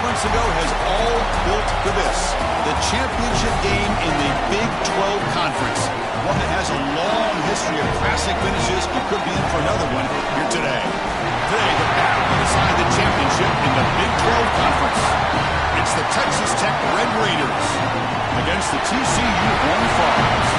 months ago has all built for this. The championship game in the Big 12 Conference. One that has a long history of classic finishes and could be in for another one here today. Today, the battle to decide the championship in the Big 12 Conference. It's the Texas Tech Red Raiders against the TCU Horned Frogs.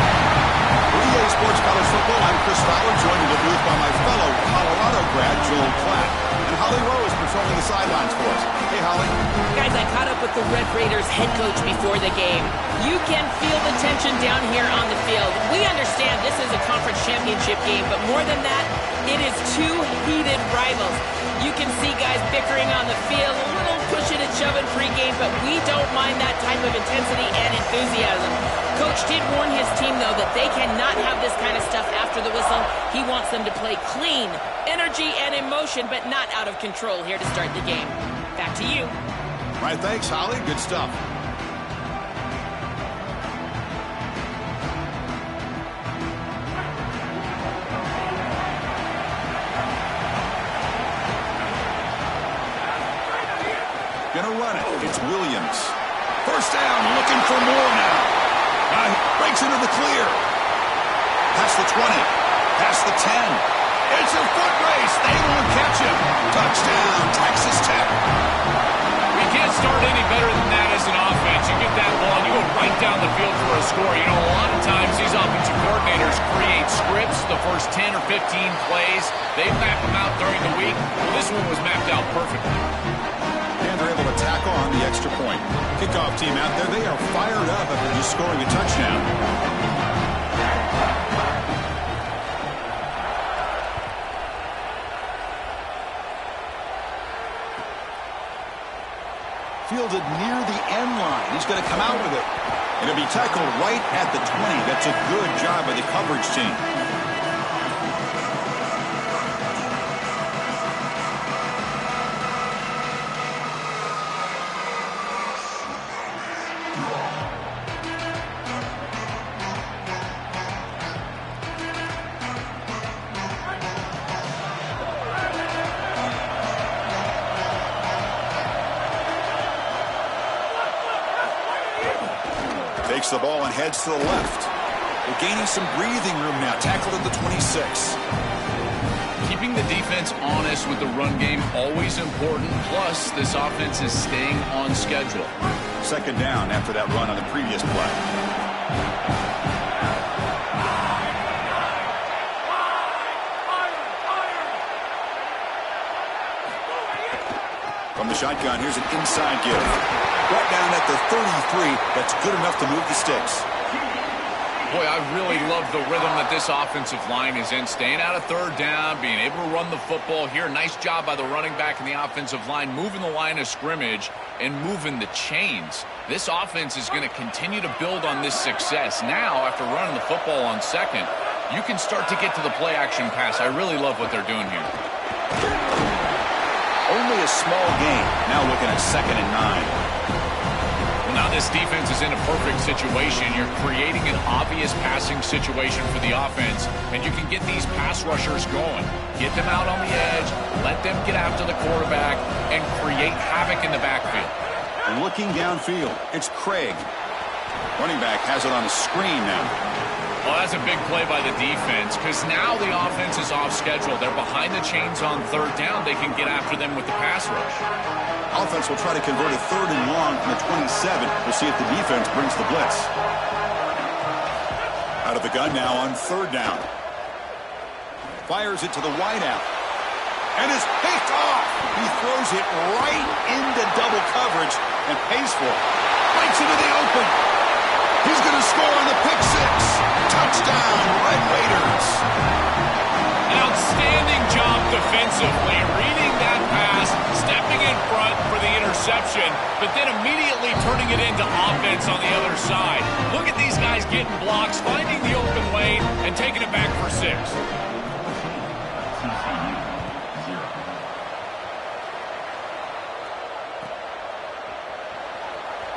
For EA Sports College Football, I'm Chris Fowler, joined in the booth by my fellow Colorado grad, Joel Klatt. And Holly Rowe is patrolling the sidelines for us. Hey, Holly. Guys, I caught up with the Red Raiders head coach before the game. You can feel the tension down here on the field. We understand this is a conference championship game, but more than that, it is two heated rivals. You can see guys bickering on the field, a little pushing and shoving pregame, but we don't mind that type of intensity and enthusiasm. Coach did warn his team, though, that they cannot have this kind of stuff after the whistle. He wants them to play clean, energy and emotion, but not out of control here to start the game. Back to you. All right, thanks, Holly. Good stuff. Gonna run it. It's Williams. First down, looking for more now. Breaks into the clear. Past the 20. Past the 10. It's a foot race. They won't catch him. Touchdown, Texas Tech. We can't start any better than that as an offense. You get that ball, you go right down the field for a score. You know, a lot of times these offensive coordinators create scripts, the first 10 or 15 plays. They map them out during the week. Well, this one was mapped out perfectly. And they're able to tackle on the extra point. Kickoff team out there, they are fired up after just scoring a touchdown. Fielded near the end line. He's going to come out with it. It'll be tackled right at the 20. That's a good job by the coverage team. Takes the ball and heads to the left. They're gaining some breathing room now. Tackled at the 26. Keeping the defense honest with the run game, always important. Plus, this offense is staying on schedule. Second down after that run on the previous play. From the shotgun, here's an inside give. Brought down at the 33. That's good enough to move the sticks. Boy, I really love the rhythm that this offensive line is in. Staying out of third down, being able to run the football here. Nice job by the running back and the offensive line, moving the line of scrimmage and moving the chains. This offense is going to continue to build on this success. Now, after running the football on second, you can start to get to the play-action pass. I really love what they're doing here. Only a small gain. Now looking at 2nd and 9. Now this defense is in a perfect situation. You're creating an obvious passing situation for the offense, and you can get these pass rushers going. Get them out on the edge, let them get after the quarterback, and create havoc in the backfield. Looking downfield, it's Craig. Running back has it on the screen now. Well, that's a big play by the defense, because now the offense is off schedule. They're behind the chains on third down. They can get after them with the pass rush. Offense will try to convert a 3rd and long from the 27. We'll see if the defense brings the blitz. Out of the gun now on 3rd down. Fires it to the wideout. And is picked off. He throws it right into double coverage and pays for it. Breaks into the open. He's going to score on the pick 6. Touchdown, Red Raiders. An outstanding job defensively, reading that pass, stepping in front for the interception, but then immediately turning it into offense on the other side. Look at these guys getting blocks, finding the open lane, and taking it back for 6.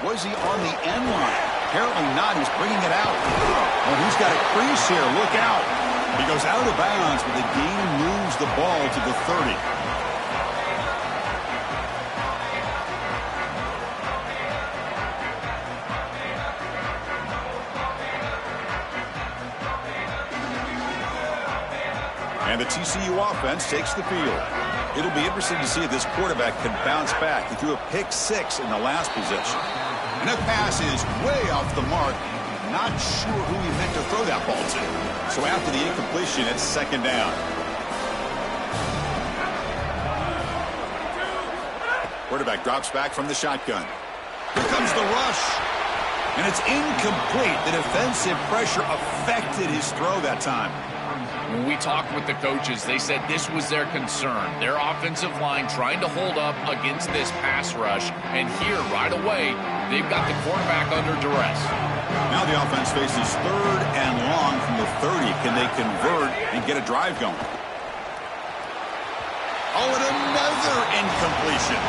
Was he on the end line? Apparently not. He's bringing it out. Oh, he's got a crease here. Look out. He goes out of bounds, but the gain moves the ball to the 30. And the TCU offense takes the field. It'll be interesting to see if this quarterback can bounce back. He threw a pick-6 in the last possession. And that pass is way off the mark. Not sure who he meant to throw that ball to. So after the incompletion, it's second down. Quarterback drops back from the shotgun. Here comes the rush. And it's incomplete. The defensive pressure affected his throw that time. When we talked with the coaches, they said this was their concern. Their offensive line trying to hold up against this pass rush. And here, right away, they've got the quarterback under duress. Now the offense faces third and long from the 30. Can they convert and get a drive going? Oh, and another incompletion.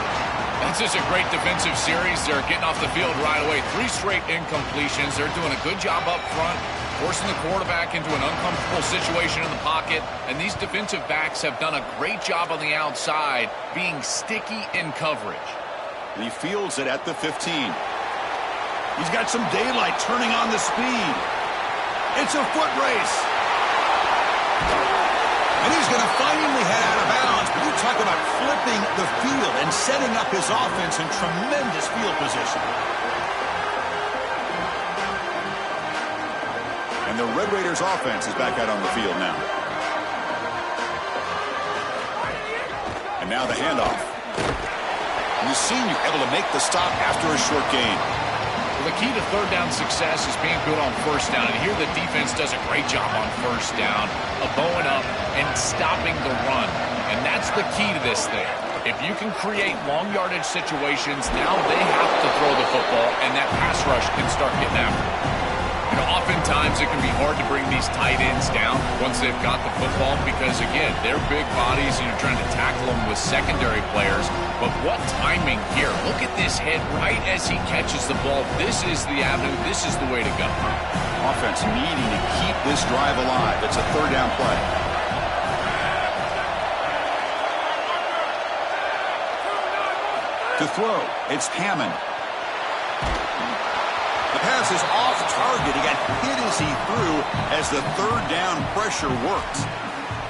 That's just a great defensive series. They're getting off the field right away. 3 straight incompletions. They're doing a good job up front, forcing the quarterback into an uncomfortable situation in the pocket. And these defensive backs have done a great job on the outside, being sticky in coverage. And he fields it at the 15. He's got some daylight turning on the speed. It's a foot race. And he's going to finally head out of bounds. But you talk about flipping the field and setting up his offense in tremendous field position. And the Red Raiders offense is back out on the field now. And now the handoff. And the senior able to make the stop after a short gain. Well, the key to third down success is being good on first down. And here the defense does a great job on first down of bowing up and stopping the run. And that's the key to this thing. If you can create long yardage situations, now they have to throw the football, and that pass rush can start getting after it. You know, oftentimes it can be hard to bring these tight ends down once they've got the football because, again, they're big bodies and you're trying to tackle them with secondary players. But what timing here. Look at this head right as he catches the ball. This is the avenue. This is the way to go. Offense needing to keep this drive alive. It's a third down play. To throw, it's Hammond. The pass is off target. He got hit as he threw as the third down pressure worked.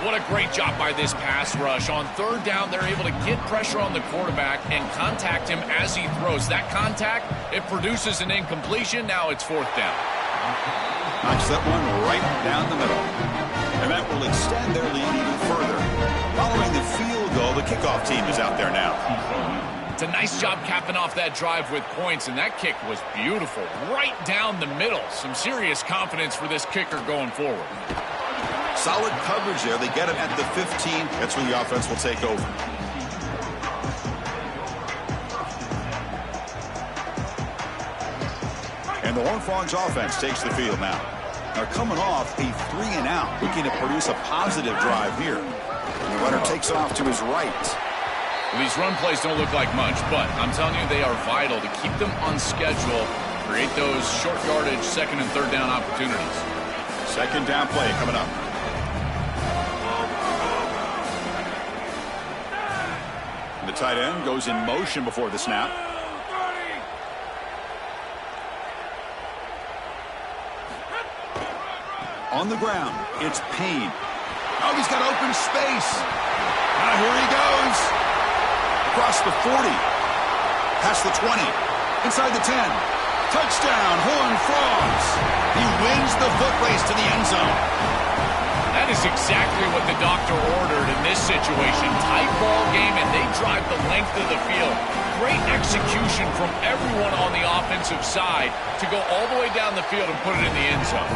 What a great job by this pass rush. On third down, they're able to get pressure on the quarterback and contact him as he throws. That contact, it produces an incompletion. Now it's fourth down. Knocks that one right down the middle. And that will extend their lead even further. Following the field goal, the kickoff team is out there now. It's a nice job capping off that drive with points, and that kick was beautiful. Right down the middle. Some serious confidence for this kicker going forward. Solid coverage there. They get him at the 15. That's where the offense will take over. And the Horned Frogs offense takes the field now. They're coming off a 3-and-out, looking to produce a positive drive here. And the runner takes off to his right. Well, these run plays don't look like much, but I'm telling you they are vital to keep them on schedule, create those short yardage second and third down opportunities. Second down play coming up. The tight end goes in motion before the snap. On the ground, it's Payne. Oh, he's got open space. Now here he goes. Across the 40. Past the 20. Inside the 10. Touchdown, Horned Frogs. He wins the foot race to the end zone. That is exactly what the doctor ordered in this situation. Tight ball game, and they drive the length of the field. Great execution from everyone on the offensive side to go all the way down the field and put it in the end zone.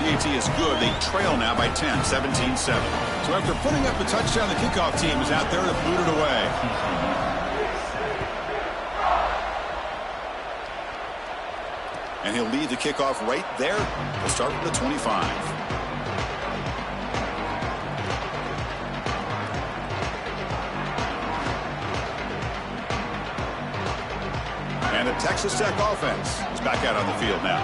PAT is good. They trail now by 10, 17-7. So after putting up the touchdown, the kickoff team is out there to boot it away. And he'll lead the kickoff right there. We'll start from the 25. And the Texas Tech offense is back out on the field now.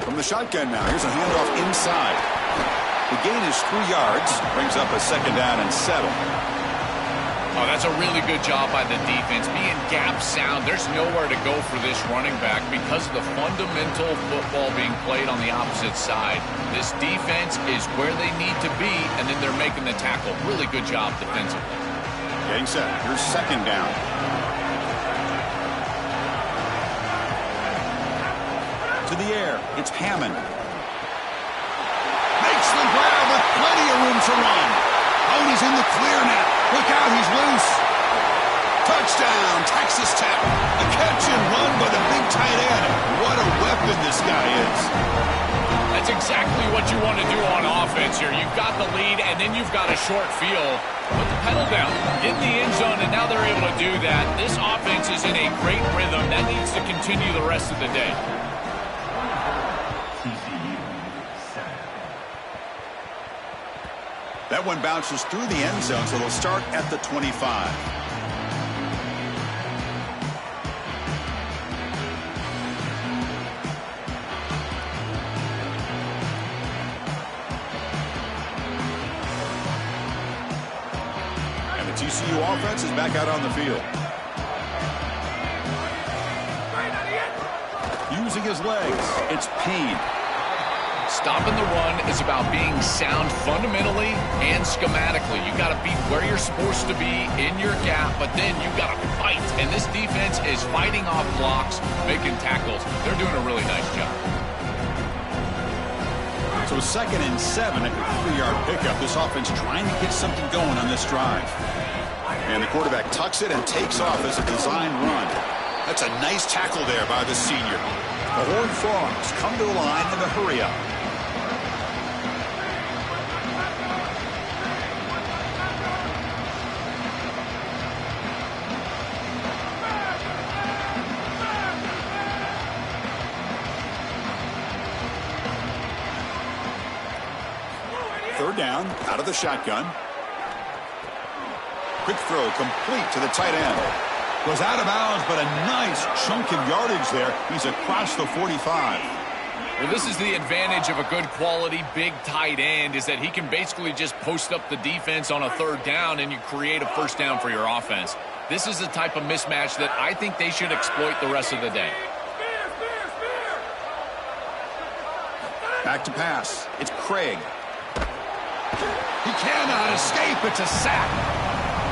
From the shotgun now, here's a handoff inside. The gain is 3 yards, brings up a second down and 7. Oh, that's That's a really good job by the defense. Being gap sound, there's nowhere to go for this running back because of the fundamental football being played on the opposite side. This defense is where they need to be, and then they're making the tackle. Really good job defensively. Getting set. Here's second down. To the air. It's Hammond. Makes the grab with plenty of room to run. Oh, he's in the clear now. Look out, he's loose. Touchdown, Texas Tech. A catch and run by the big tight end. What a weapon this guy is. That's exactly what you want to do on offense here. You've got the lead, and then you've got a short field. Put the pedal down, get in the end zone, and now they're able to do that. This offense is in a great rhythm. That needs to continue the rest of the day. That one bounces through the end zone, so they'll start at the 25. And the TCU offense is back out on the field. Using his legs, it's Payne. Stopping the run is about being sound fundamentally and schematically. You got to be where you're supposed to be in your gap, but then you got to fight. And this defense is fighting off blocks, making tackles. They're doing a really nice job. So 2nd and 7 at the 3-yard pickup. This offense trying to get something going on this drive. And the quarterback tucks it and takes off as a design run. That's a nice tackle there by the senior. The Horned Frogs come to the line in the hurry-up. Third down, out of the shotgun. Quick throw complete to the tight end. Goes out of bounds, but a nice chunk of yardage there. He's across the 45. Well, this is the advantage of a good quality big tight end, is that he can basically just post up the defense on a third down and you create a first down for your offense. This is the type of mismatch that I think they should exploit the rest of the day. Back to pass. It's Craig. He cannot escape. It's a sack.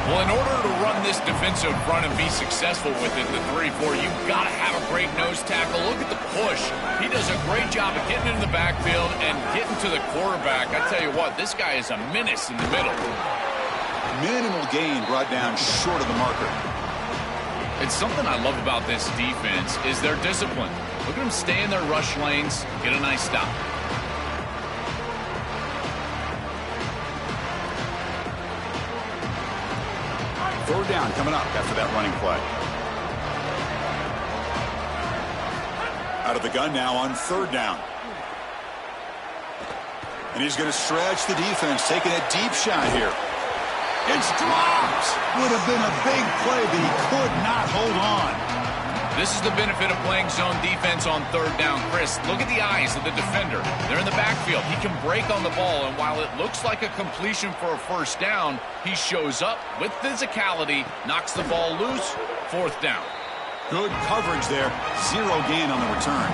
Well, in order to run this defensive run and be successful with it, the 3-4, you've got to have a great nose tackle. Look at the push. He does a great job of getting in the backfield and getting to the quarterback. I tell you what, this guy is a menace in the middle. Minimal gain brought down short of the marker. It's something I love about this defense is their discipline. Look at them stay in their rush lanes, get a nice stop. Third down coming up after that running play. Out of the gun now on third down. And he's going to stretch the defense, taking a deep shot here. It's dropped. Would have been a big play, but he could not hold on. This is the benefit of playing zone defense on third down. Chris, look at the eyes of the defender. They're in the backfield. He can break on the ball, and while it looks like a completion for a first down, he shows up with physicality, knocks the ball loose, fourth down. Good coverage there. Zero gain on the return.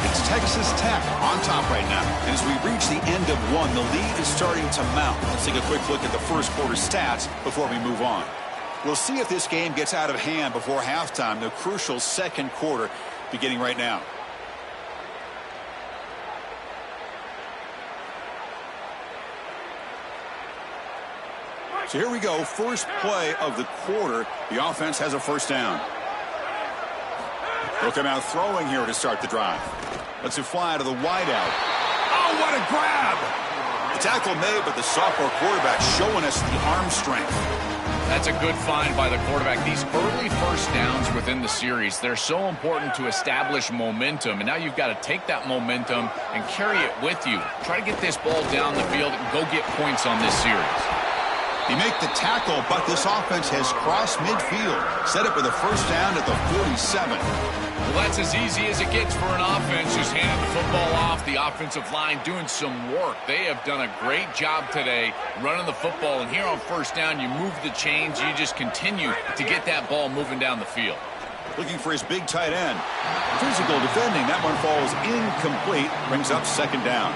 It's Texas Tech on top right now. And as we reach the end of one, the lead is starting to mount. Let's take a quick look at the first quarter stats before we move on. We'll see if this game gets out of hand before halftime, the crucial second quarter beginning right now. So here we go, first play of the quarter. The offense has a first down. They'll come out throwing here to start the drive. Lets it fly to the wideout. Oh, what a grab! The tackle made, but the sophomore quarterback showing us the arm strength. That's a good find by the quarterback. These early first downs within the series, they're so important to establish momentum. And now you've got to take that momentum and carry it with you. Try to get this ball down the field and go get points on this series. He made the tackle, but this offense has crossed midfield. Set up with a first down at the 47. Well, that's as easy as it gets for an offense. Just handing the football off. The offensive line doing some work. They have done a great job today running the football. And here on first down, you move the chains. You just continue to get that ball moving down the field. Looking for his big tight end. Physical defending. That one falls incomplete. Brings up second down.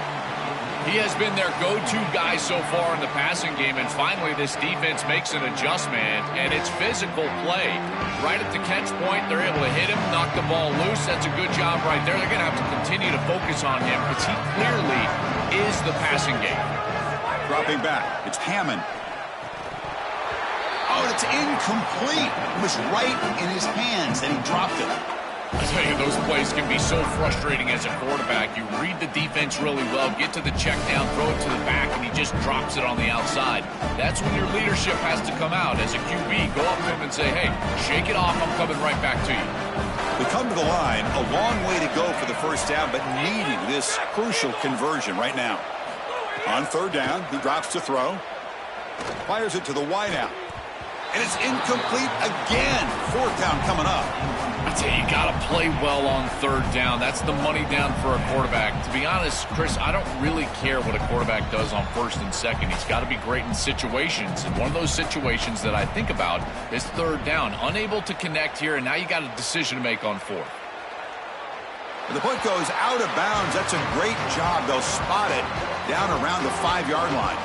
He has been their go-to guy so far in the passing game, and finally this defense makes an adjustment, and it's physical play. Right at the catch point, they're able to hit him, knock the ball loose. That's a good job right there. They're going to have to continue to focus on him because he clearly is the passing game. Dropping back, it's Hammond. Oh, and it's incomplete. It was right in his hands, and he dropped it. I tell you, those plays can be so frustrating as a quarterback. You read the defense really well, get to the check down, throw it to the back, and he just drops it on the outside. That's when your leadership has to come out. As a QB, go up to him and say, hey, shake it off, I'm coming right back to you. We come to the line, a long way to go for the first down, but needing this crucial conversion right now. On third down, he drops to throw. Fires it to the wideout. And it's incomplete again. Fourth down coming up. I tell you, you got to play well on third down. That's the money down for a quarterback. To be honest, Chris, I don't really care what a quarterback does on first and second. He's got to be great in situations. And one of those situations that I think about is third down. Unable to connect here, and now you got a decision to make on fourth. The punt goes out of bounds. That's a great job. They'll spot it down around the 5-yard line.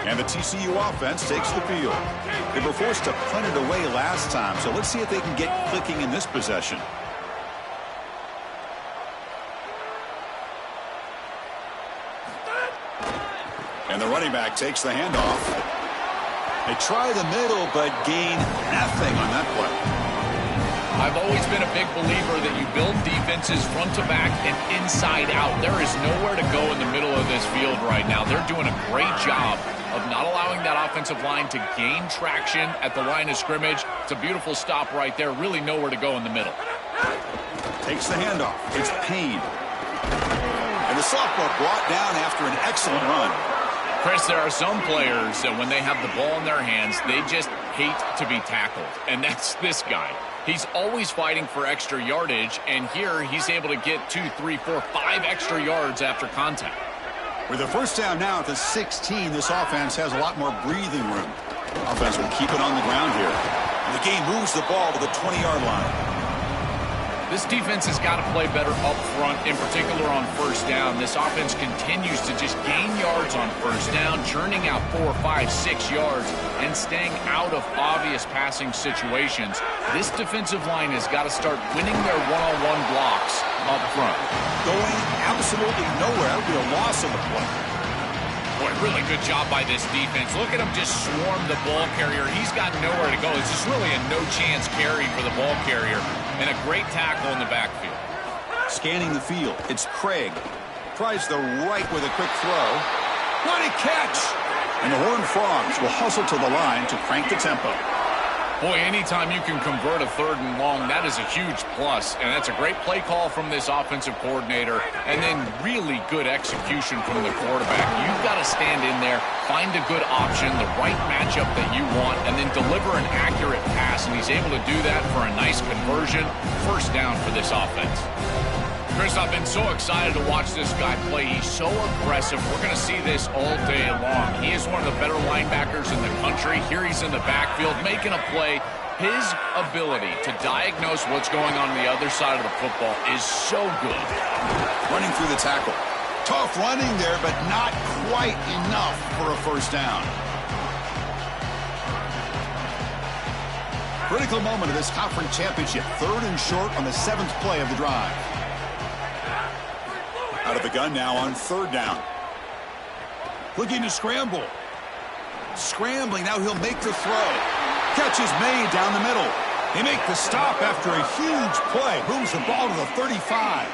And the TCU offense takes the field. They were forced to punt it away last time, so let's see if they can get clicking in this possession. And the running back takes the handoff. They try the middle, but gain nothing on that play. I've always been a big believer that you build defenses front to back and inside out. There is nowhere to go in the middle of this field right now. They're doing a great job of not allowing that offensive line to gain traction at the line of scrimmage. It's a beautiful stop right there. Really nowhere to go in the middle. Takes the handoff. It's Payne. And the sophomore brought down after an excellent run. Chris, there are some players that when they have the ball in their hands, they just hate to be tackled. And that's this guy. He's always fighting for extra yardage, and here he's able to get 2, 3, 4, 5 extra yards after contact. With the first down now at the 16, this offense has a lot more breathing room. Offense will keep it on the ground here. And the game moves the ball to the 20-yard line. This defense has got to play better up front, in particular on first down. This offense continues to just gain yards on first down, churning out 4, 5, 6 yards, and staying out of obvious passing situations. This defensive line has got to start winning their one-on-one blocks up front. Going absolutely nowhere. That would be a loss of the play. Boy, really good job by this defense. Look at him just swarm the ball carrier. He's got nowhere to go. It's just really a no-chance carry for the ball carrier. And a great tackle in the backfield. Scanning the field, it's Craig. Tries the right with a quick throw. What a catch! And the Horned Frogs will hustle to the line to crank the tempo. Boy, anytime you can convert a third and long, that is a huge plus. And that's a great play call from this offensive coordinator. And then really good execution from the quarterback. You've got to stand in there, find a good option, the right matchup that you want, and then deliver an accurate pass. And he's able to do that for a nice conversion. First down for this offense. Chris, I've been so excited to watch this guy play. He's so aggressive. We're going to see this all day long. He is one of the better linebackers in the country. Here he's in the backfield making a play. His ability to diagnose what's going on the other side of the football is so good. Running through the tackle. Tough running there, but not quite enough for a first down. Critical moment of this conference championship. Third and short on the 7th play of the drive. Out of the gun now on third down. Looking to scramble. Scrambling, now he'll make the throw. Catch is made down the middle. They make the stop after a huge play. Moves the ball to the 35.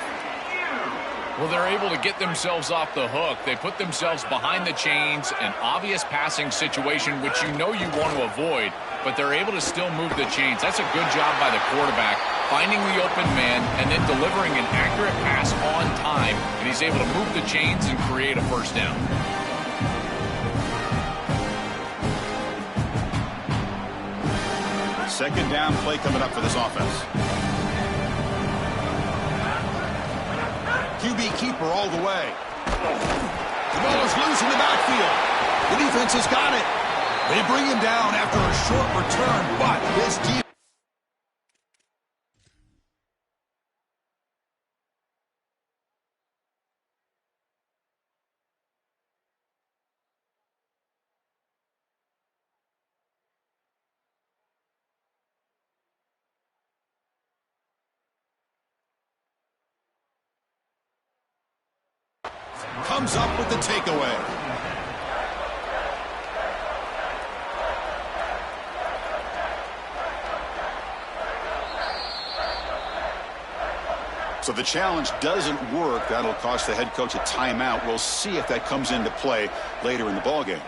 Well, they're able to get themselves off the hook. They put themselves behind the chains, an obvious passing situation, which you know you want to avoid, but they're able to still move the chains. That's a good job by the quarterback, finding the open man, and then delivering an accurate pass on time, and he's able to move the chains and create a first down. Second down play coming up for this offense. QB keeper all the way. The ball is loose in the backfield. The defense has got it. They bring him down after a short return, but his defense comes up with the takeaway. So the challenge doesn't work. That'll cost the head coach a timeout. We'll see if that comes into play later in the ballgame.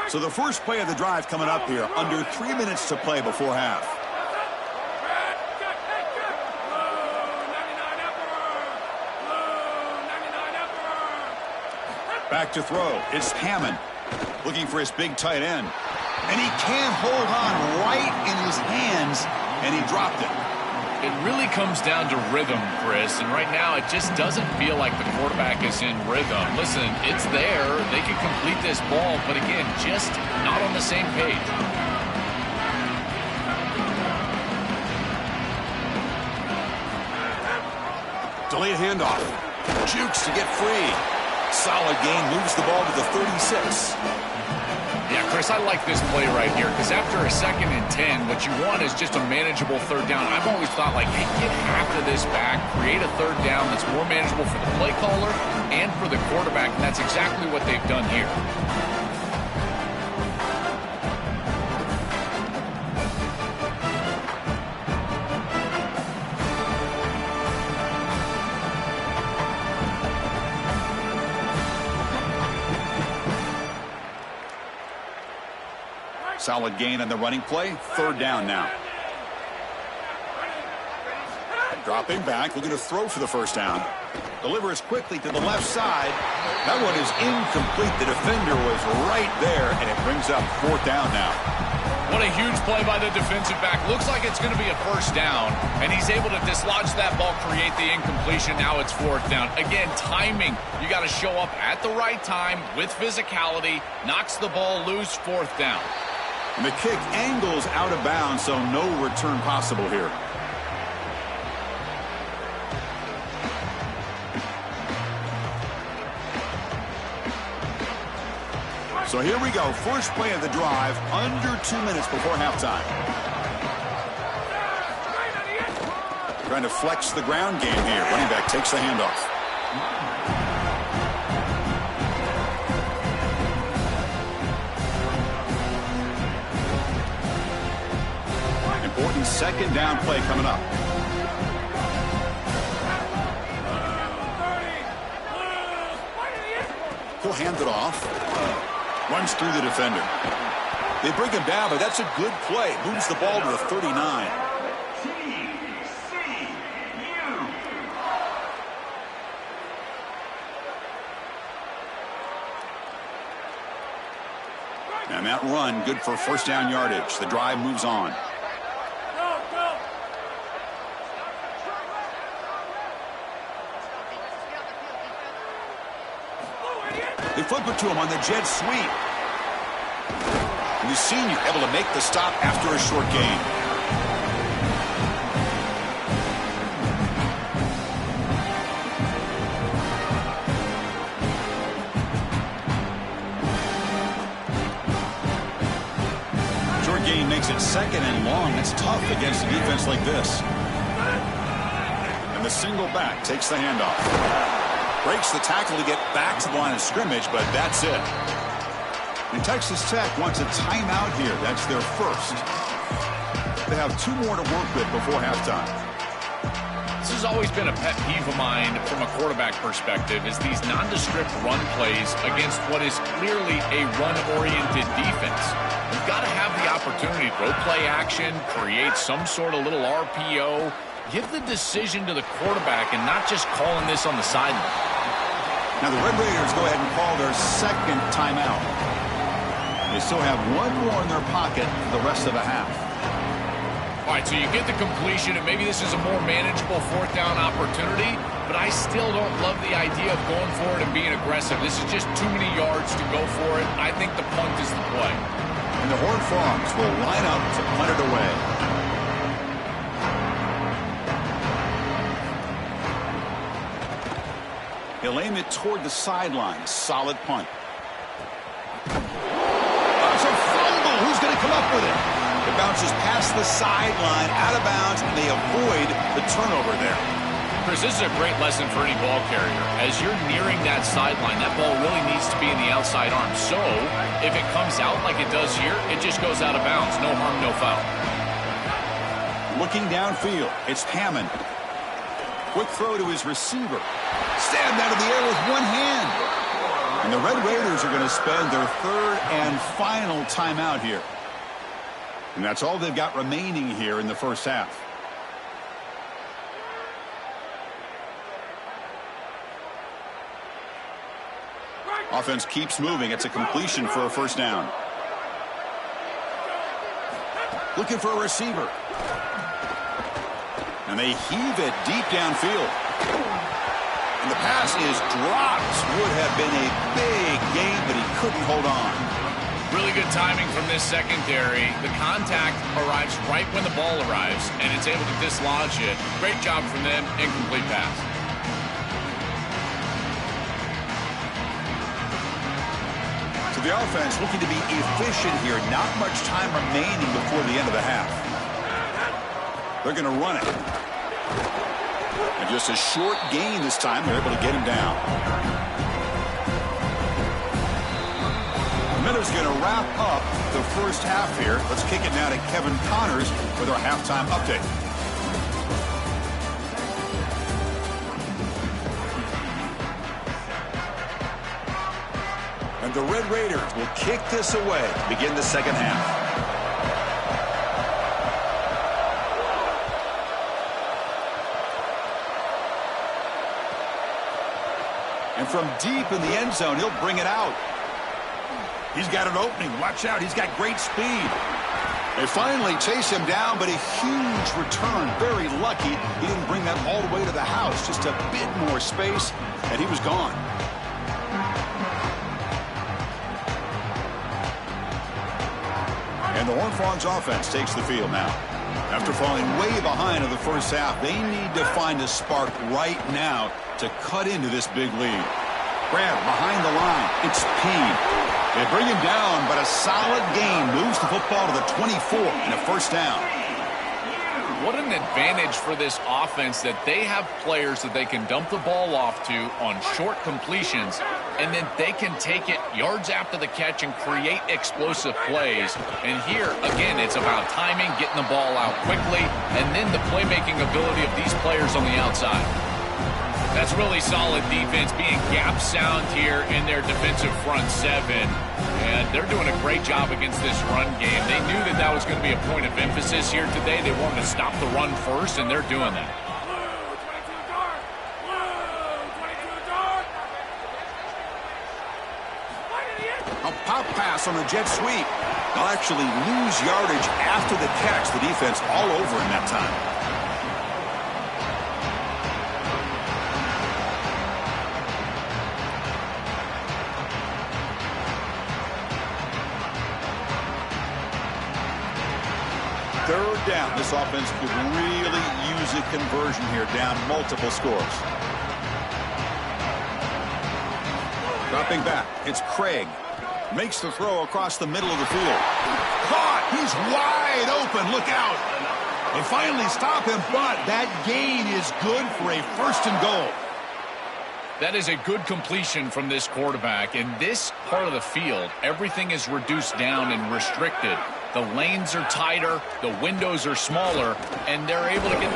So the first play of the drive coming up here. Under 3 minutes to play before half. Back to throw. It's Hammond looking for his big tight end. And he can't hold on right in his hands, and he dropped it. It really comes down to rhythm, Chris, and right now it just doesn't feel like the quarterback is in rhythm. Listen, it's there. They can complete this ball, but again, just not on the same page. Delayed handoff. Jukes to get free. Solid gain, moves the ball to the 36. Yeah, Chris, I like this play right here because after a 2nd and 10, what you want is just a manageable third down. I've always thought, like, hey, get half of this back, create a third down that's more manageable for the play caller and for the quarterback, and that's exactly what they've done here. Solid gain on the running play. Third down now. Dropping back, looking to throw for the first down. Delivers quickly to the left side. That one is incomplete. The defender was right there, and it brings up fourth down now. What a huge play by the defensive back. Looks like it's going to be a first down, and he's able to dislodge that ball, create the incompletion. Now it's fourth down. Again, timing. You got to show up at the right time with physicality. Knocks the ball loose, fourth down. And the kick angles out of bounds, so no return possible here. So here we go. First play of the drive, under 2 minutes before halftime. Trying to flex the ground game here. Running back takes the handoff. Important second down play coming up. He'll hand it off. Runs through the defender. They bring him down, but that's a good play. Moves the ball to the 39. And that run, good for first down yardage. The drive moves on. They flip it to him on the jet sweep. And the senior able to make the stop after a short gain. Short gain makes it second and long. It's tough against a defense like this. And the single back takes the handoff. Breaks the tackle to get back to the line of scrimmage, but that's it. And Texas Tech wants a timeout here. That's their first. They have 2 more to work with before halftime. This has always been a pet peeve of mine from a quarterback perspective, is these nondescript run plays against what is clearly a run-oriented defense. You've got to have the opportunity to throw play action, create some sort of little RPO, give the decision to the quarterback and not just calling this on the sideline. Now the Red Raiders go ahead and call their second timeout. They still have one more in their pocket for the rest of the half. All right, so you get the completion, and maybe this is a more manageable fourth down opportunity, but I still don't love the idea of going for it and being aggressive. This is just too many yards to go for it. I think the punt is the play. And the Horned Frogs will line up to punt it away. He'll aim it toward the sideline. Solid punt. It's a fumble. Who's going to come up with it? It bounces past the sideline, out of bounds, and they avoid the turnover there. Chris, this is a great lesson for any ball carrier. As you're nearing that sideline, that ball really needs to be in the outside arm. So, if it comes out like it does here, it just goes out of bounds. No harm, no foul. Looking downfield, it's Hammond. Quick throw to his receiver. Stabbed out of the air with one hand. And the Red Raiders are going to spend their third and final timeout here. And that's all they've got remaining here in the first half. Offense keeps moving. It's a completion for a first down. Looking for a receiver. And they heave it deep downfield. And the pass is dropped. Would have been a big gain, but he couldn't hold on. Really good timing from this secondary. The contact arrives right when the ball arrives, and it's able to dislodge it. Great job from them. Incomplete pass. So the offense looking to be efficient here. Not much time remaining before the end of the half. They're going to run it. And just a short gain this time. They're able to get him down. Miller's going to wrap up the first half here. Let's kick it now to Kevin Connors with our halftime update. And the Red Raiders will kick this away to begin the second half. And from deep in the end zone, he'll bring it out. He's got an opening. Watch out. He's got great speed. They finally chase him down, but a huge return. Very lucky he didn't bring that all the way to the house. Just a bit more space, and he was gone. And the Horned Frogs offense takes the field now. After falling way behind in the first half, they need to find a spark right now to cut into this big lead. Grab behind the line. It's Payne. They bring him down, but a solid gain moves the football to the 24 and a first down. What an advantage for this offense that they have players that they can dump the ball off to on short completions, and then they can take it yards after the catch and create explosive plays. And here, again, it's about timing, getting the ball out quickly, and then the playmaking ability of these players on the outside. That's really solid defense, being gap sound here in their defensive front seven. And they're doing a great job against this run game. They knew that that was going to be a point of emphasis here today. They wanted to stop the run first, and they're doing that. A pop pass on the jet sweep. They'll actually lose yardage after the catch. The defense all over in that time. Third down. This offense could really use a conversion here, down multiple scores. Dropping back. It's Craig. Makes the throw across the middle of the field. Caught. He's wide open. Look out. They finally stop him, but that gain is good for a first and goal. That is a good completion from this quarterback. In this part of the field, everything is reduced down and restricted. The lanes are tighter, the windows are smaller, and they're able to get...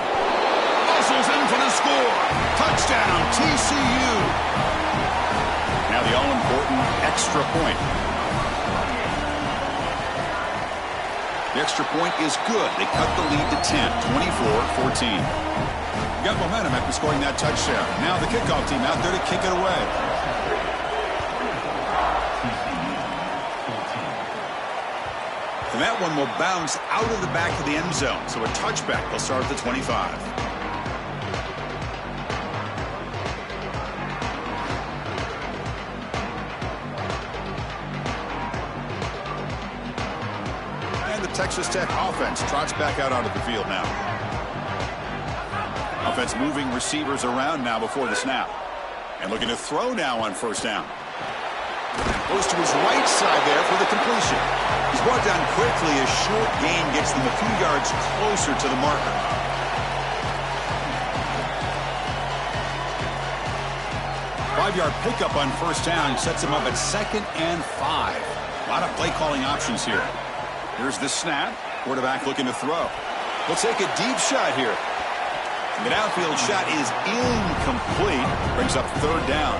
It's whistles in for the score. Touchdown, TCU. Now the all-important extra point. The extra point is good. They cut the lead to 10, 24-14. Got momentum after scoring that touchdown. Now the kickoff team out there to kick it away. And that one will bounce out of the back of the end zone. So a touchback will start at the 25. Texas Tech offense trots back out onto the field now. Offense moving receivers around now before the snap. And looking to throw now on first down. Goes to his right side there for the completion. He's brought down quickly as short gain gets them a few yards closer to the marker. Five-yard pickup on first down sets him up at 2nd and 5. A lot of play calling options here. Here's the snap. Quarterback looking to throw. We'll take a deep shot here. The downfield shot is incomplete. Brings up 3rd down.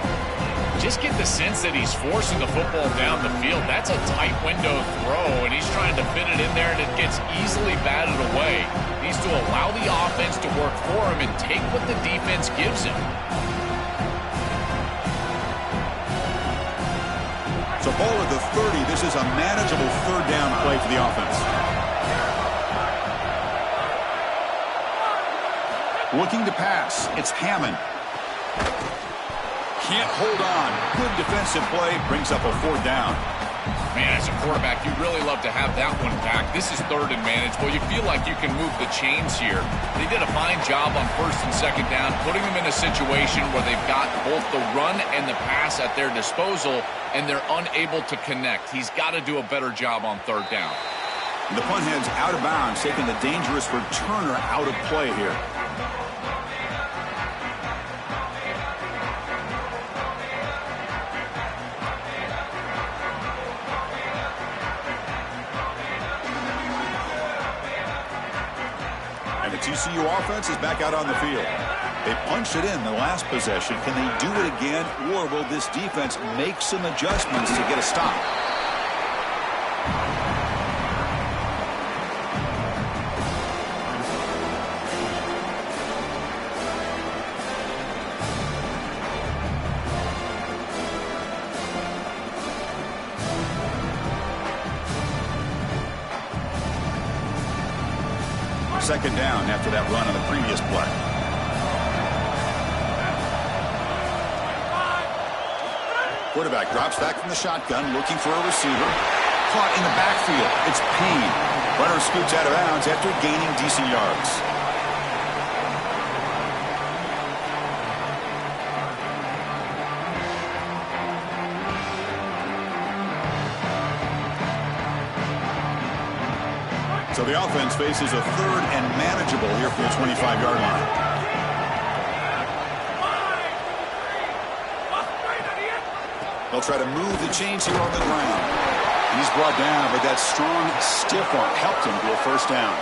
Just get the sense that he's forcing the football down the field. That's a tight window throw, and he's trying to fit it in there, and it gets easily batted away. He needs to allow the offense to work for him and take what the defense gives him. So ball at the 30. This is a manageable 3rd down play for the offense. Looking to pass. It's Hammond. Can't hold on. Good defensive play. Brings up a 4th down. Man, as a quarterback, you'd really love to have that one back. This is 3rd and manageable. You feel like you can move the chains here. They did a fine job on 1st and 2nd down, putting them in a situation where they've got both the run and the pass at their disposal, and they're unable to connect. He's got to do a better job on 3rd down. And the punt head's out of bounds, taking the dangerous returner out of play here. And the TCU offense is back out on the field. They punched it in the last possession. Can they do it again, or will this defense make some adjustments to get a stop? Second down after that run on the previous play. Quarterback drops back from the shotgun, looking for a receiver. Caught in the backfield. It's Payne. Runner scoots out of bounds after gaining decent yards. So the offense faces a 3rd and manageable here from the 25-yard line. They'll try to move the chains here on the ground. He's brought down, but that strong, stiff arm helped him to a 1st down.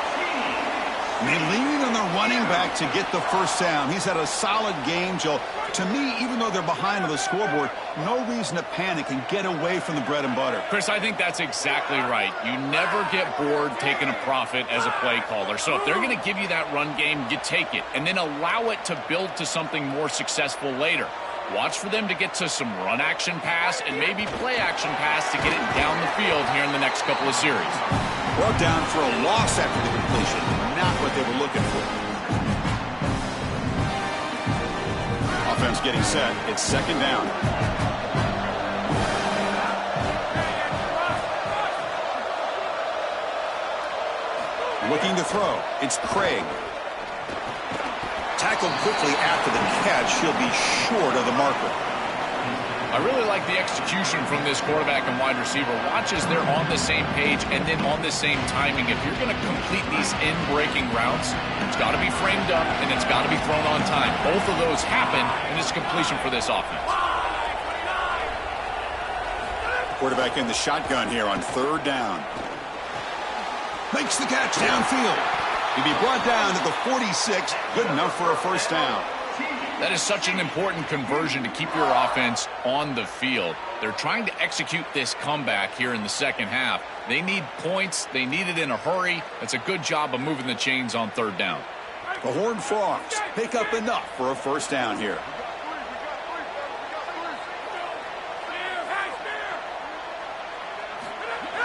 And they lean on the running back to get the 1st down. He's had a solid game, Joe. To me, even though they're behind on the scoreboard, no reason to panic and get away from the bread and butter. Chris, I think that's exactly right. You never get bored taking a profit as a play caller. So if they're going to give you that run game, you take it. And then allow it to build to something more successful later. Watch for them to get to some run action pass and maybe play action pass to get it down the field here in the next couple of series. Brought down for a loss after the completion. Not what they were looking for. Offense getting set. It's 2nd down. Looking to throw. It's Craig. Tackled quickly after the catch. He'll be short of the marker. I really like the execution from this quarterback and wide receiver. Watch as they're on the same page and then on the same timing. If you're going to complete these in-breaking routes, it's got to be framed up and it's got to be thrown on time. Both of those happen, and it's completion for this offense. Quarterback in the shotgun here on 3rd down. Makes the catch downfield. He'll be brought down to the 46. Good enough for a first down. That is such an important conversion to keep your offense on the field. They're trying to execute this comeback here in the second half. They need points. They need it in a hurry. That's a good job of moving the chains on third down. The Horned Frogs pick up enough for a first down here.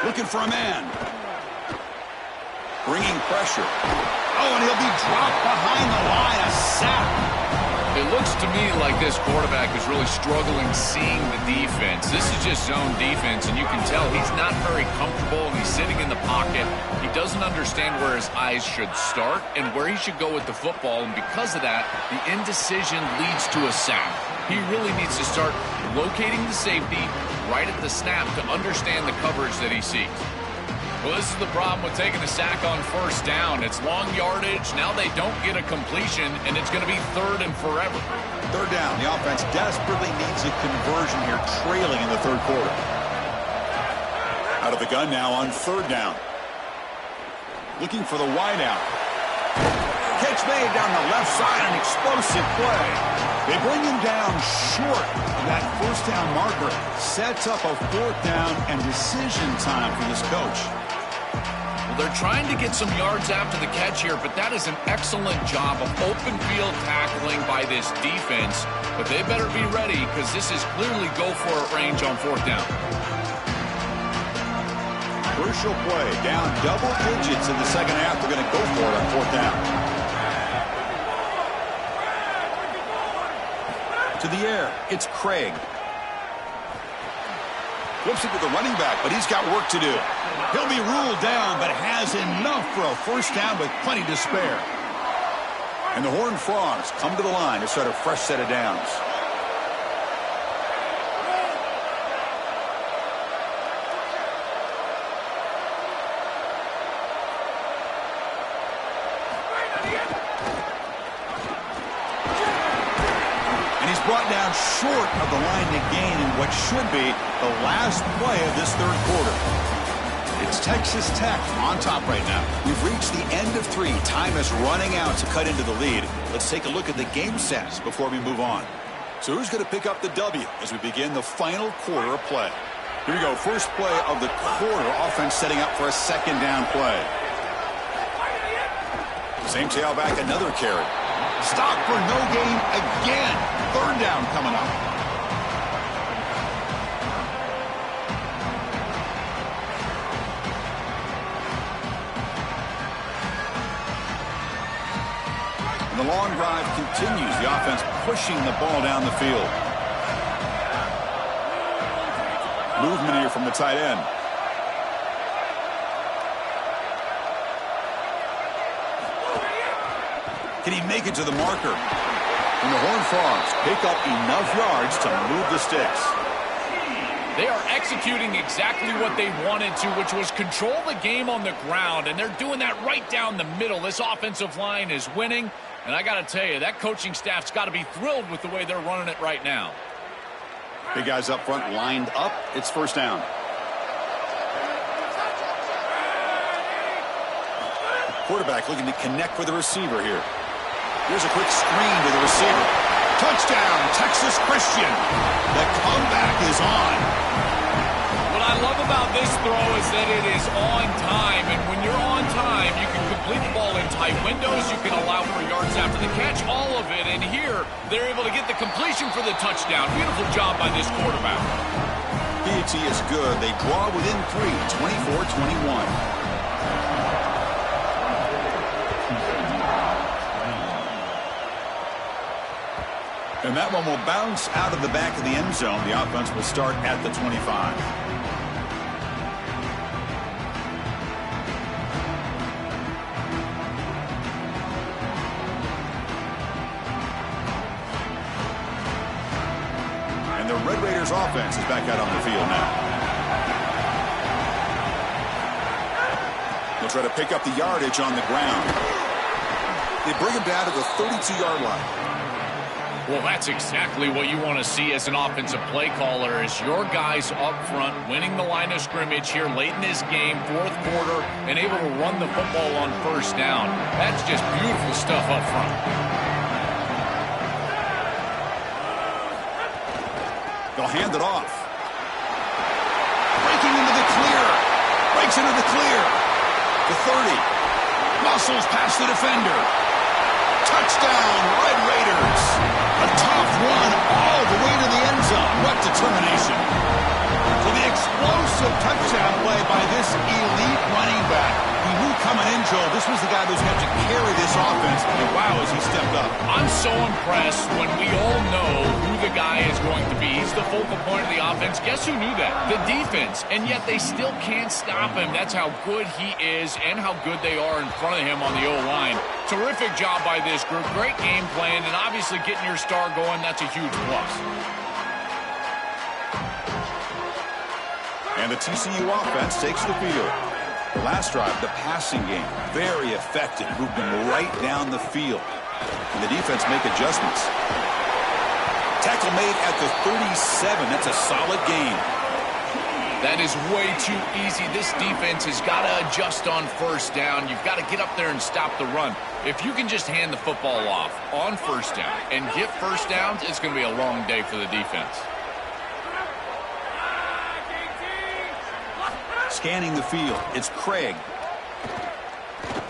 Looking for a man. Bringing pressure. Oh, and he'll be dropped behind the line. A sack. It looks to me like this quarterback is really struggling seeing the defense. This is just zone defense, and you can tell he's not very comfortable, and he's sitting in the pocket. He doesn't understand where his eyes should start and where he should go with the football, and because of that, the indecision leads to a sack. He really needs to start locating the safety right at the snap to understand the coverage that he sees. Well, this is the problem with taking a sack on first down. It's long yardage. Now they don't get a completion, and it's going to be third and forever. Third down. The offense desperately needs a conversion here, trailing in the third quarter. Out of the gun now on third down. Looking for the wideout. Catch made down the left side, an explosive play. They bring him down short of that first down marker. Sets up a fourth down and decision time for this coach. Well, they're trying to get some yards after the catch here, but that is an excellent job of open field tackling by this defense. But they better be ready because this is clearly go-for-it range on fourth down. Crucial play, down double digits in the second half. They're going to go for it on fourth down. To the air, it's Craig. Flips it to the running back, but he's got work to do. He'll be ruled down, but has enough for a first down with plenty to spare. And the Horned Frogs come to the line to start a fresh set of downs. Brought down short of the line to gain in what should be the last play of this third quarter. It's Texas Tech on top right now. We've reached the end of 3. Time is running out to cut into the lead. Let's take a look at the game stats before we move on. So who's going to pick up the W as we begin the final quarter of play? Here we go. First play of the quarter. Offense setting up for a second down play. Same tailback, another carry. Stop for no gain again. Third down coming up. And the long drive continues. The offense pushing the ball down the field. Movement here from the tight end. Can he make it to the marker? And the Horned Frogs pick up enough yards to move the sticks. They are executing exactly what they wanted to, which was control the game on the ground, and they're doing that right down the middle. This offensive line is winning, and I got to tell you, that coaching staff's got to be thrilled with the way they're running it right now. Big guys up front lined up. It's first down. Quarterback looking to connect with the receiver here. Here's a quick screen to the receiver. Touchdown, Texas Christian. The comeback is on. What I love about this throw is that it is on time, and when you're on time, you can complete the ball in tight windows. You can allow for yards after the catch, all of it. And here, they're able to get the completion for the touchdown. Beautiful job by this quarterback. PAT is good. They draw within 3, 24-21. And that one will bounce out of the back of the end zone. The offense will start at the 25. And the Red Raiders offense is back out on the field now. They'll try to pick up the yardage on the ground. They bring him down to the 32-yard line. Well, that's exactly what you want to see as an offensive play caller, is your guys up front winning the line of scrimmage here late in this game, fourth quarter, and able to run the football on first down. That's just beautiful stuff up front. They'll hand it off. Breaking into the clear. Breaks into the clear. The 30. Muscles past the defender. Touchdown, Red Raiders. A tough run all the way to the end zone. What determination. So the explosive touchdown play by this elite running back. We knew coming in, Joel, this was the guy who's going to carry this offense. And wow, has he stepped up. I'm so impressed when we all know who the guy is going to be. He's the focal point of the offense. Guess who knew that? The defense. And yet they still can't stop him. That's how good he is and how good they are in front of him on the O-line. Terrific job by this group. Great game plan, and obviously getting your star going, that's a huge plus. And the TCU offense takes the field. The last drive, the passing game, very effective, moving right down the field. And the defense make adjustments. Tackle made at the 37. That's a solid gain. That is way too easy. This defense has got to adjust on first down. You've got to get up there and stop the run. If you can just hand the football off on first down and get first downs, it's going to be a long day for the defense. Scanning the field, it's Craig.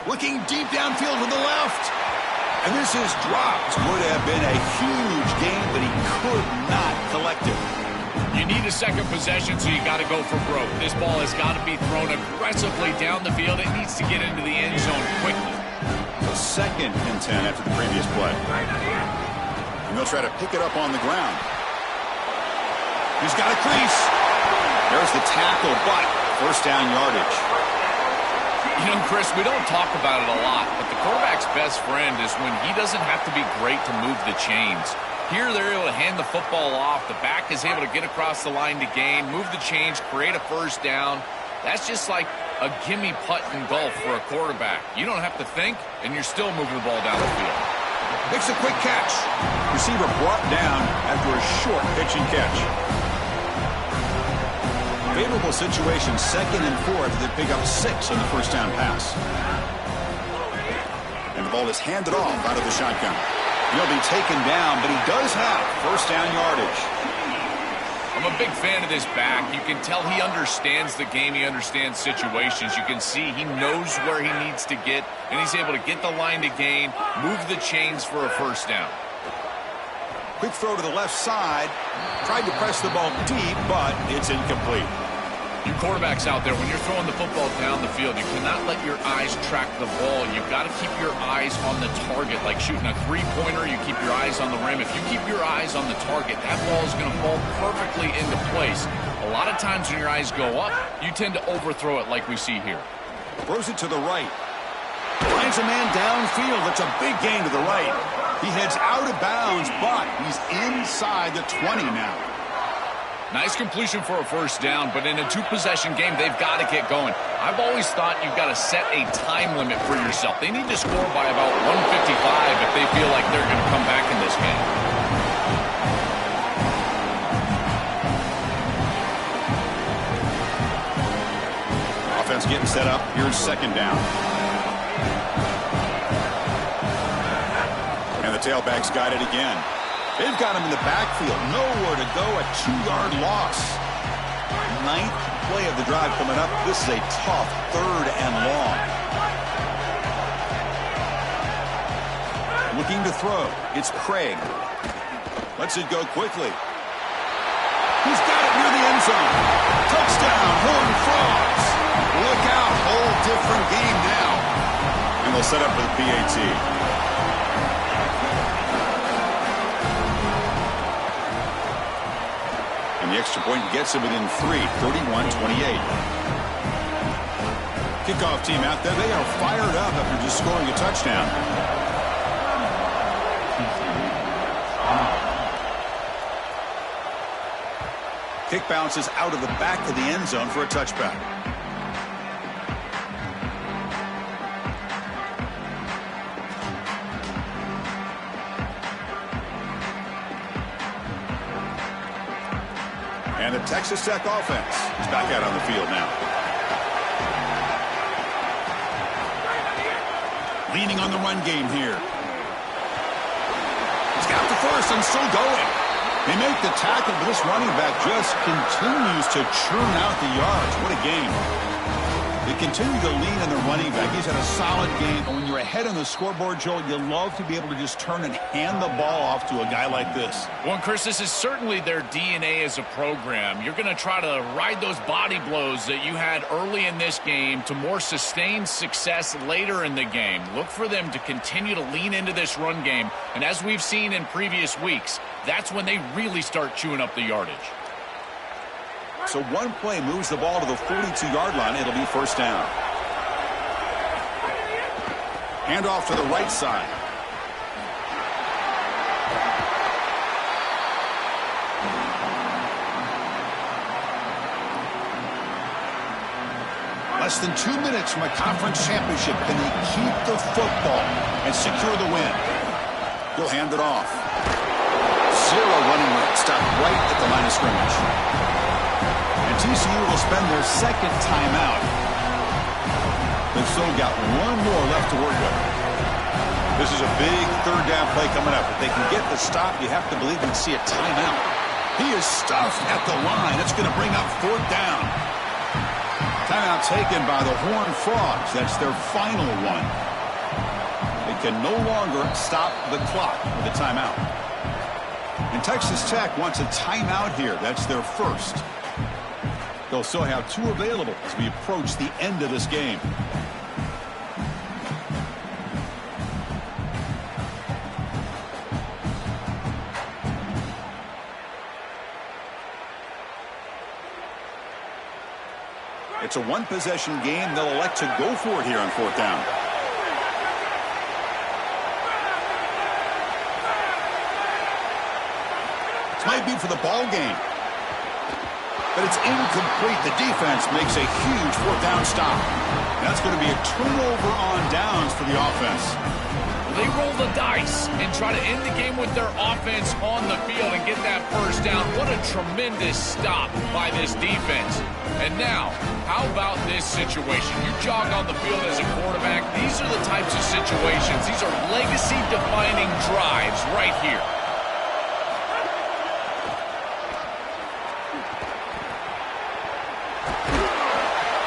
Looking deep downfield to the left. And this is dropped. Would have been a huge gain, but he could not collect it. You need a second possession, so you got to go for broke. This ball has got to be thrown aggressively down the field. It needs to get into the end zone quickly. So 2nd and 10 after the previous play. And they'll try to pick it up on the ground. He's got a crease. There's the tackle, but first down yardage. You know, Chris, we don't talk about it a lot, but the quarterback's best friend is when he doesn't have to be great to move the chains. Here they're able to hand the football off. The back is able to get across the line to gain, move the chains, create a first down. That's just like a gimme putt in golf for a quarterback. You don't have to think, and you're still moving the ball down the field. Makes a quick catch. Receiver brought down after a short pitch and catch. Favorable situation, 2nd and 4 after they pick up 6 on the first down pass. And the ball is handed off out of the shotgun. He'll be taken down, but he does have first down yardage. I'm a big fan of this back. You can tell he understands the game. He understands situations. You can see he knows where he needs to get, and he's able to get the line to gain, move the chains for a first down. Quick throw to the left side. Tried to press the ball deep, but it's incomplete. You quarterbacks out there, when you're throwing the football down the field, you cannot let your eyes track the ball. You've got to keep your eyes on the target. Like shooting a three-pointer, you keep your eyes on the rim. If you keep your eyes on the target, that ball is going to fall perfectly into place. A lot of times when your eyes go up, you tend to overthrow it like we see here. Throws it to the right. Finds a man downfield. That's a big gain to the right. He heads out of bounds, but he's inside the 20 now. Nice completion for a first down, but in a two-possession game, they've got to get going. I've always thought you've got to set a time limit for yourself. They need to score by about 155 if they feel like they're going to come back in this game. Offense getting set up. Here's 2nd down. And the tailback's got it again. They've got him in the backfield. Nowhere to go. A 2-yard loss. 9th play of the drive coming up. This is a tough 3rd and long. Looking to throw. It's Craig. Lets it go quickly. He's got it near the end zone. Touchdown, Horned Frogs. Look out. Whole different game now. And they'll set up for the PAT. The extra point gets him within 3, 31-28. Kickoff team out there. They are fired up after just scoring a touchdown. Kick bounces out of the back of the end zone for a touchback. And the Texas Tech offense is back out on the field now. Leaning on the run game here. He's got the first and still going. They make the tackle, but this running back just continues to churn out the yards. What a game. They continue to lean on the running back. He's had a solid game. And when you're ahead on the scoreboard, Joel, you love to be able to just turn and hand the ball off to a guy like this. Well, Chris, this is certainly their DNA as a program. You're going to try to ride those body blows that you had early in this game to more sustained success later in the game. Look for them to continue to lean into this run game. And as we've seen in previous weeks, that's when they really start chewing up the yardage. So one play moves the ball to the 42-yard line. It'll be first down. Hand off to the right side. Less than 2 minutes from a conference championship. Can they keep the football and secure the win? He'll hand it off. Zero running room. Stop right at the line of scrimmage. And TCU will spend their second timeout. They've still got one more left to work with. This is a big third down play coming up. If they can get the stop, you have to believe we'd see a timeout. He is stuffed at the line. It's going to bring up fourth down. Timeout taken by the Horned Frogs. That's their final one. They can no longer stop the clock with a timeout. And Texas Tech wants a timeout here. That's their first. They'll still have two available as we approach the end of this game. It's a one-possession game. They'll elect to go for it here on fourth down. This might be for the ball game. But it's incomplete. The defense makes a huge fourth down stop. That's going to be a turnover on downs for the offense. They roll the dice and try to end the game with their offense on the field and get that first down. What a tremendous stop by this defense. And now, how about this situation? You jog on the field as a quarterback. These are the types of situations. These are legacy-defining drives right here.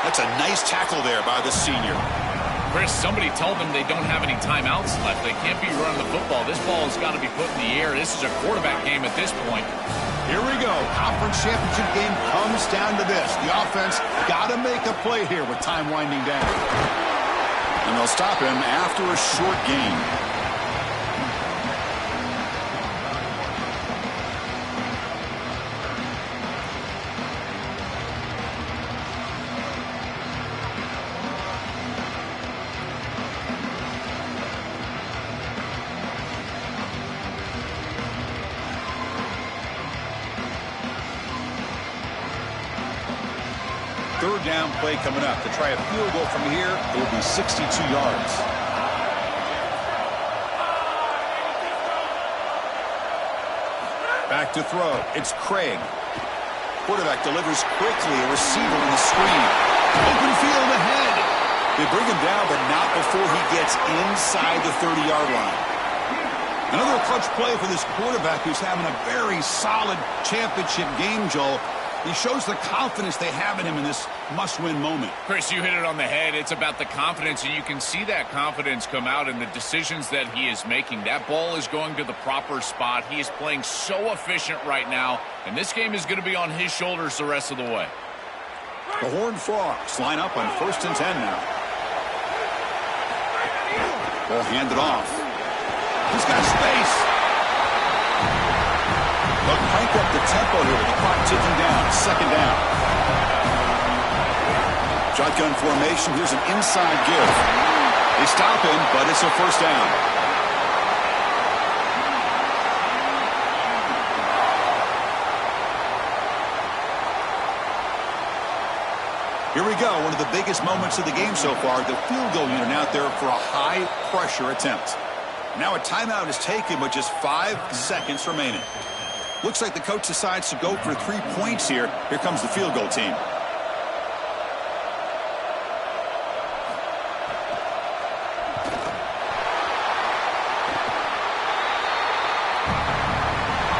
That's a nice tackle there by the senior. Chris, somebody told them they don't have any timeouts left. They can't be running the football. This ball has got to be put in the air. This is a quarterback game at this point. Here we go. Conference championship game comes down to this. The offense got to make a play here with time winding down. And they'll stop him after a short gain. Third down play coming up. To try a field goal from here, it will be 62 yards. Back to throw. It's Craig. Quarterback delivers quickly. A receiver in the screen. Open field ahead. They bring him down, but not before he gets inside the 30-yard line. Another clutch play for this quarterback who's having a very solid championship game, Joel. He shows the confidence they have in him in this must-win moment. Chris, you hit it on the head. It's about the confidence, and you can see that confidence come out in the decisions that he is making. That ball is going to the proper spot. He is playing so efficient right now, and this game is going to be on his shoulders the rest of the way. The Horned Frogs line up on 1st and 10 now. Ball handed off. He's got space. They'll crank up the tempo here with the clock ticking down. Second down. Shotgun formation. Here's an inside give. They stop him, but it's a first down. Here we go. One of the biggest moments of the game so far. The field goal unit out there for a high-pressure attempt. Now a timeout is taken with just 5 seconds remaining. Looks like the coach decides to go for 3 points here. Here comes the field goal team.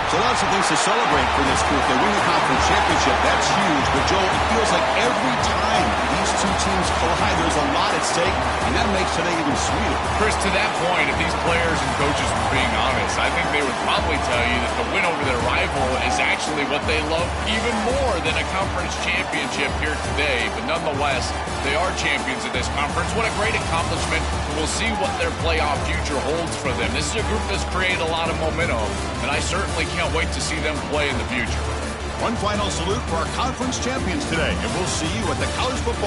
So lots of things to celebrate for this group. They win the conference championship. That's huge. But, Joel, it feels like every time these two teams collide, there's a lot at stake, and that makes today even sweeter. Chris, to that point, if these players and coaches were being honest, I think they would probably tell you that the win over their rival is actually what they love even more than a conference championship here today. But nonetheless, they are champions of this conference. What a great accomplishment. We'll see what their playoff future holds for them. This is a group that's created a lot of momentum, and I certainly can't wait to see them play in the future. One final salute for our conference champions today, and we'll see you at the college football